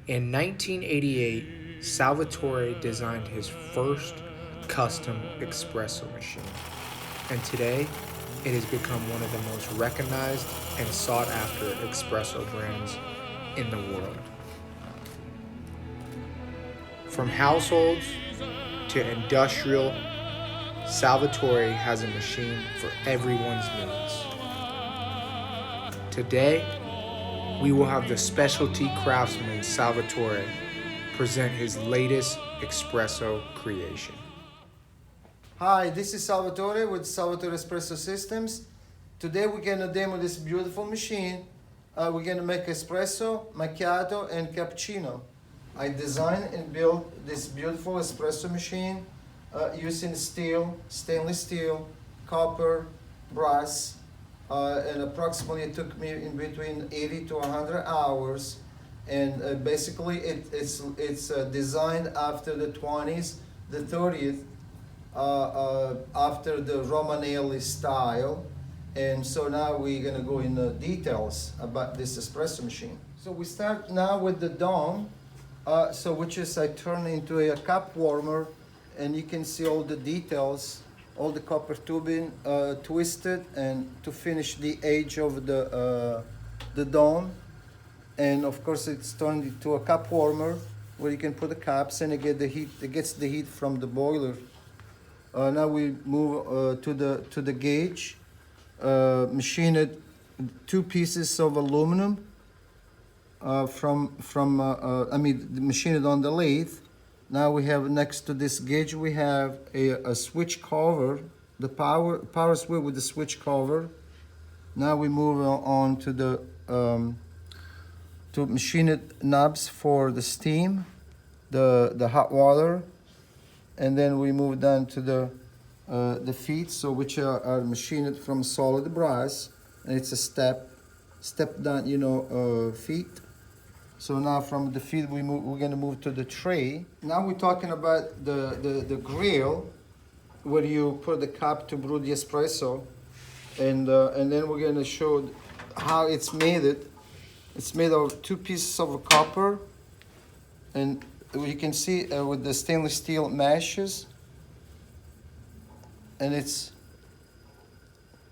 In 1988, Salvatore designed his first custom espresso machine, and today it has become one of the most recognized and sought after espresso brands in the world. From households to industrial, Salvatore has a machine for everyone's needs. Today, we will have the specialty craftsman Salvatore present his latest espresso creation. Hi, this is Salvatore with Salvatore Espresso Systems. Today we're gonna demo this beautiful machine. We're gonna make espresso, macchiato, and cappuccino. I designed and built this beautiful espresso machine using steel, stainless steel, copper, brass, and approximately it took me in between 80 to 100 hours. And basically it's designed after the 20s, the 30th, after the Romanelli style. And so now we're gonna go in the details about this espresso machine. So we start now with the dome, which is I turn into a cup warmer, and you can see all the details, all the copper tubing twisted, and to finish the edge of the dome. And of course it's turned into a cup warmer where you can put the cups and it gets the heat from the boiler. Now we move to the gauge. Machine it 2 pieces of aluminum machine it on the lathe. Now we have next to this gauge we have a switch cover, the power switch with the switch cover. Now we move on to the to machine it knobs for the steam, the hot water, and then we move down to the feet, which are machined from solid brass, and it's a step down, feet. So now from the feet we're gonna move to the tray. Now we're talking about the grill, where you put the cup to brew the espresso, and then we're gonna show how it's made. It's made of 2 pieces of copper, and you can see with the stainless steel meshes, and it's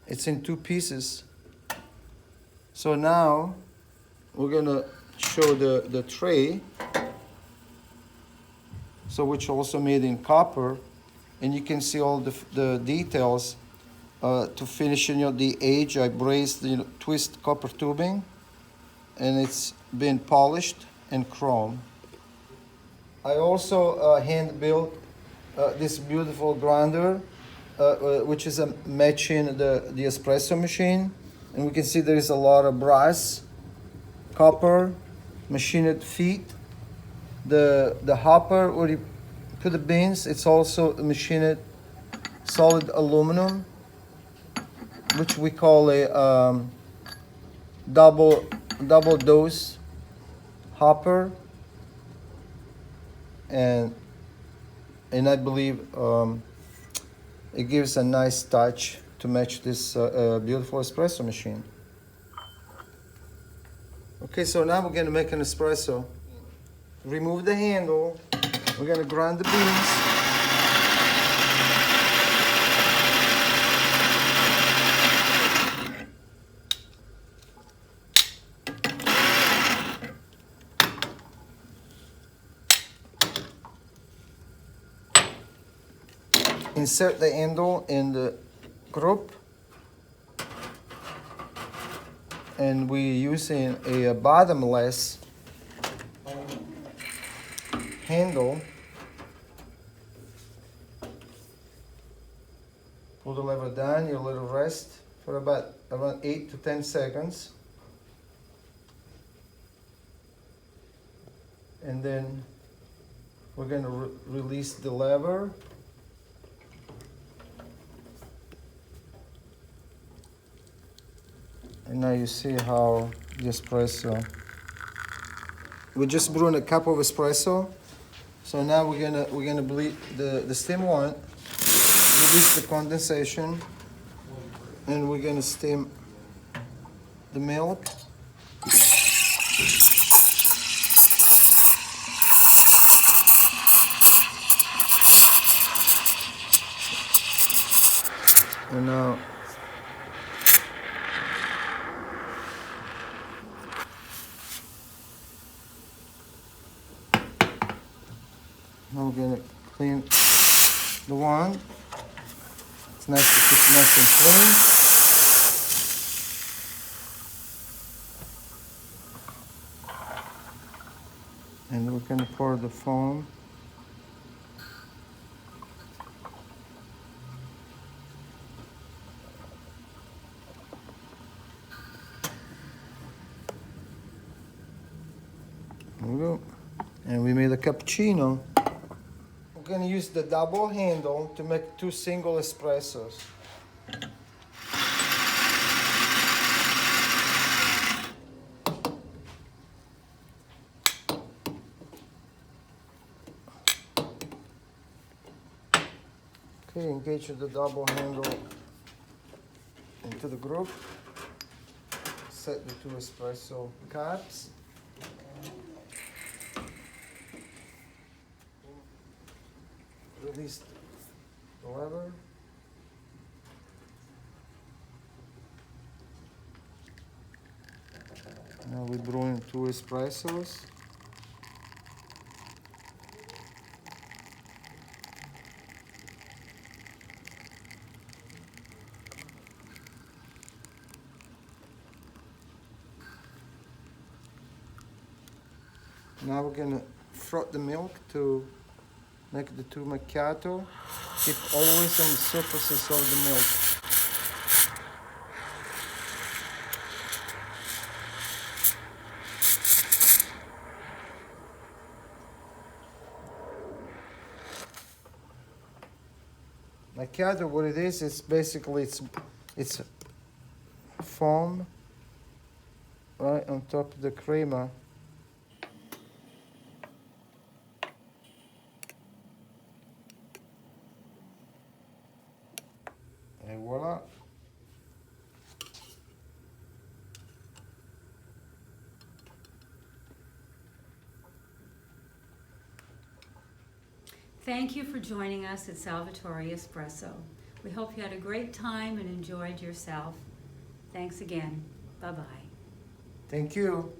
in 2 pieces. So now we're gonna show the tray, which also made in copper, and you can see all the details. To finish the edge, I brazed twist copper tubing, and it's been polished and chrome. I also hand built this beautiful grinder, which is matching the espresso machine, and we can see there is a lot of brass, copper, machined feet. The hopper where you put the beans, it's also machined solid aluminum, which we call a double dose hopper, and I believe it gives a nice touch to match this beautiful espresso machine. Okay, so now we're gonna make an espresso. Remove the handle. We're gonna grind the beans. Insert the handle in the group, and we're using a bottomless handle. Pull the lever down, you let it rest for around 8 to 10 seconds. And then we're going to release the lever. And now you see how the espresso. We just brewed a cup of espresso. So now we're gonna bleed the steam one, release the condensation, and we're gonna steam the milk. And now we're gonna clean the one. It's nice to keep it nice and clean. And we're gonna pour the foam. There we go. And we made a cappuccino. We're gonna use the double handle to make 2 single espressos. Okay, engage the double handle into the groove. Set the 2 espresso cups. Release the lever. Now we're brewing 2 espressos. Now we're gonna froth the milk to make the 2 macchiato. Keep always on the surfaces of the milk. Macchiato, what it is, it's basically it's foam right on top of the crema. And voila. Thank you for joining us at Salvatore Espresso. We hope you had a great time and enjoyed yourself. Thanks again. Bye-bye. Thank you.